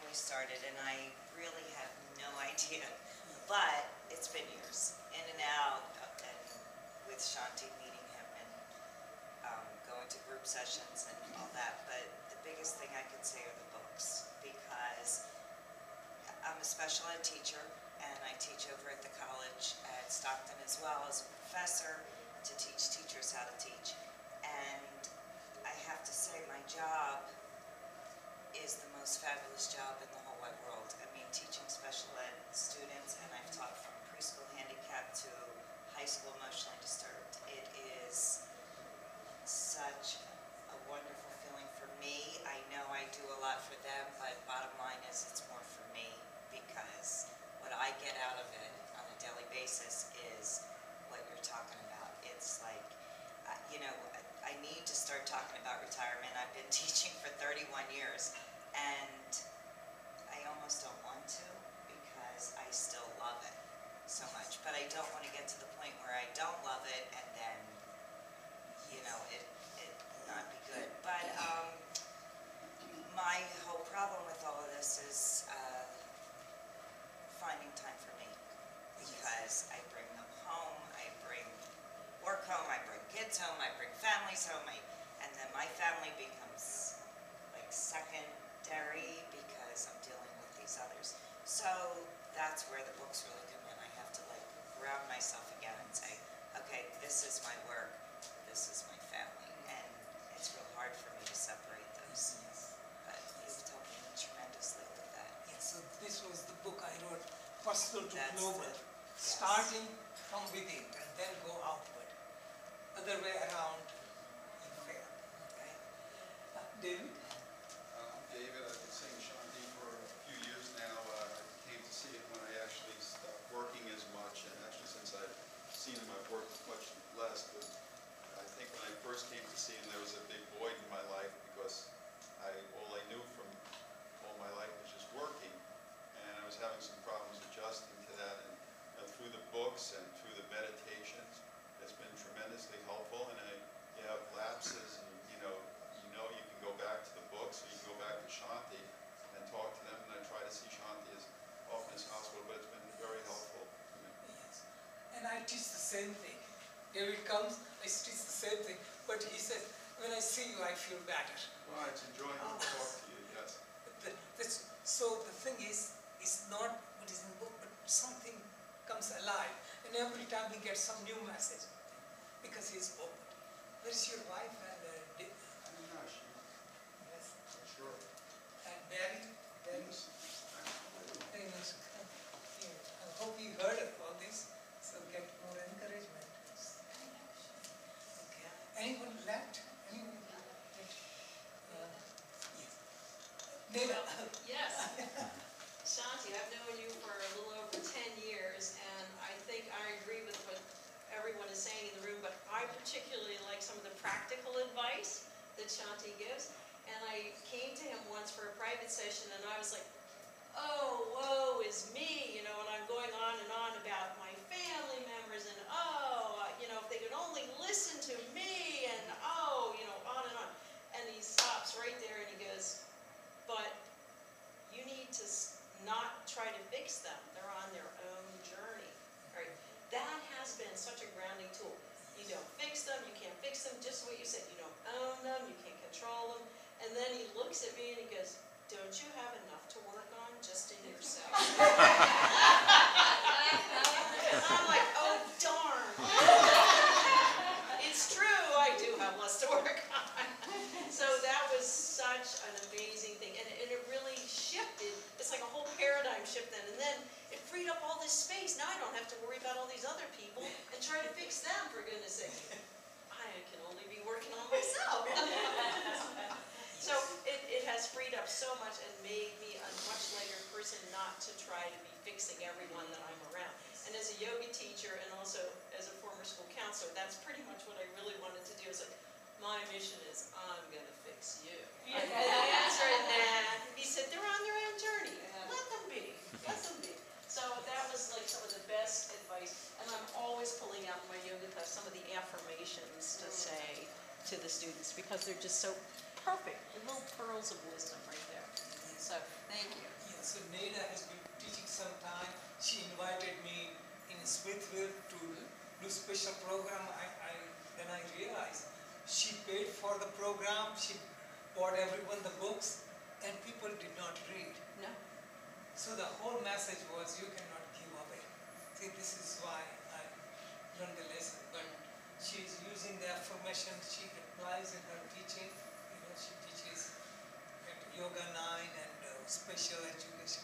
we started, and I really have no idea. But it's been years, in and out, and with Shanti meeting him and going to group sessions and all that. But the biggest thing I could say are the books, because I'm a special ed teacher, and I teach over at the college at Stockton as well as a professor to teach teachers how to teach. And I have to say my job is the most fabulous job in the whole wide world. I mean, teaching special ed students, and I've taught from preschool handicapped to high school emotionally disturbed. It is such a wonderful feeling for me. I know I do a lot for them, but bottom line is it's more for me, because what I get out of it on a daily basis is what you're talking about. It's like, you know, I need to start talking about retirement. I've been teaching for 31 years, and I almost don't want to, because I still love it so much. But I don't want to get to the point where I don't love it, and then, you know, it not be good. But my whole problem with all of this is finding time for me, because I bring them home, I bring work home, I bring kids home, I bring families home, and then my family becomes like secondary because I'm dealing with these others. So that's where the books really come in. I have to like ground myself again and say, okay, this is my work, this is my family, and it's real hard for me to separate those. But you've helped me tremendously with that. Yes, so this was the book I wrote, Personal to Global, yes. Starting from within and then go outward. Other way around, you fail. Okay. David? I'm David. I've been seeing Shanti for a few years now. I came to see him when I actually stopped working as much, and actually since I've seen him, I've worked much less. But I think when I first came to see him, there was a big void in my life, because all I knew from all my life was just working, and I was having some problems adjusting to that. And through the books and through the meditations, it's been tremendously helpful. And you have lapses, and you can go back to the books, or you can go back to Shanti and talk to them. And I try to see Shanti as often as possible, but it's been very helpful to me. Yes. And I teach the same thing. David comes, I teach the same thing, but he says, when I see you, I feel better. Well, it's enjoying to talk to you, yes. So the thing is, it's not what is in the book, but something comes alive. And every time we get some new message, because he's open. Where is your wife and David? I'm not sure. Yes. Sure. And Barry? Yes. Very nice. I hope you heard of all this, so get more encouragement. Okay. Anyone left? Anyone left? Yes. Nina. Yes. Shanti, I've known you for a little over 10 years, and I think I agree with what everyone is saying in the room, but I particularly like some of the practical advice that Shanti gives. And I came to him once for a private session, and I was like, oh, woe is me, and I'm going on and on about my family members, and if they could only listen to me, and on and on. And he stops right there and he goes, but you need to not try to fix them. They're on their own journey. Right? That has been such a grounding tool. You don't fix them, you can't fix them, just what you said. You don't own them, you can't control them. And then he looks at me and he goes, don't you have enough to work on just in yourself? I'm like, oh darn. It's true, I do have less to work on. So that was such an amazing thing. And it really shifted. It's like a whole paradigm shift then. And then it freed up all this space. Now I don't have to worry about all these other people and try to fix them, for goodness sake. I can only be working on myself. So it has freed up so much and made me a much lighter person, not to try to be fixing everyone that I'm around. And as a yoga teacher and also as a former school counselor, that's pretty much what I really wanted to do. Is like, my mission is I'm going to fix you. Yeah. And the answer is nah. He said, they're on their own journey. Let them be. Let them be. So that was like some of the best advice. And I'm always pulling out in my yoga class some of the affirmations to say to the students, because they're just so perfect. They're little pearls of wisdom right there. So Thank you. Yeah, so Neda has been teaching some time. She invited me in Smithville to do special program. Then I realized she paid for the program. She bought everyone the books, and people did not read. No, So the whole message was, you cannot give away. See, this is why I learned the lesson. But she is using the affirmation. She applies in her teaching. She teaches at Yoga 9 and special education.